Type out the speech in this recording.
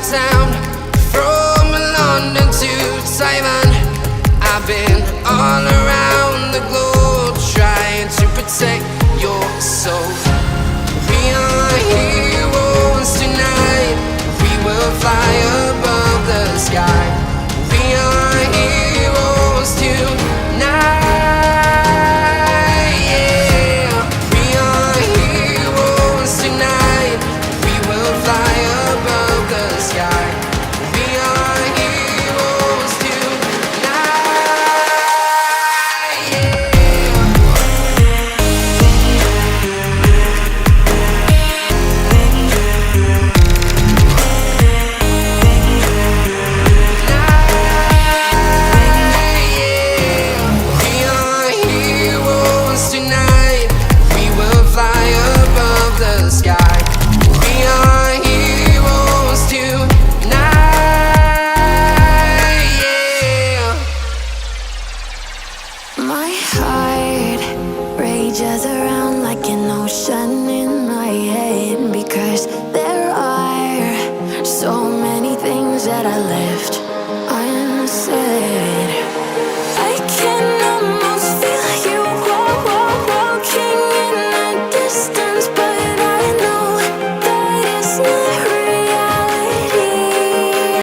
town, from London to Taiwan. I've been all around the globe trying to protect your soul. We are heroes tonight. We will fly above the sky. We are heroes tonight. Yeah. We are heroes tonight. We will fly above the sky. We are heroes tonight. Yeah. My heart rages around like an ocean in my head, because there are so many things that I left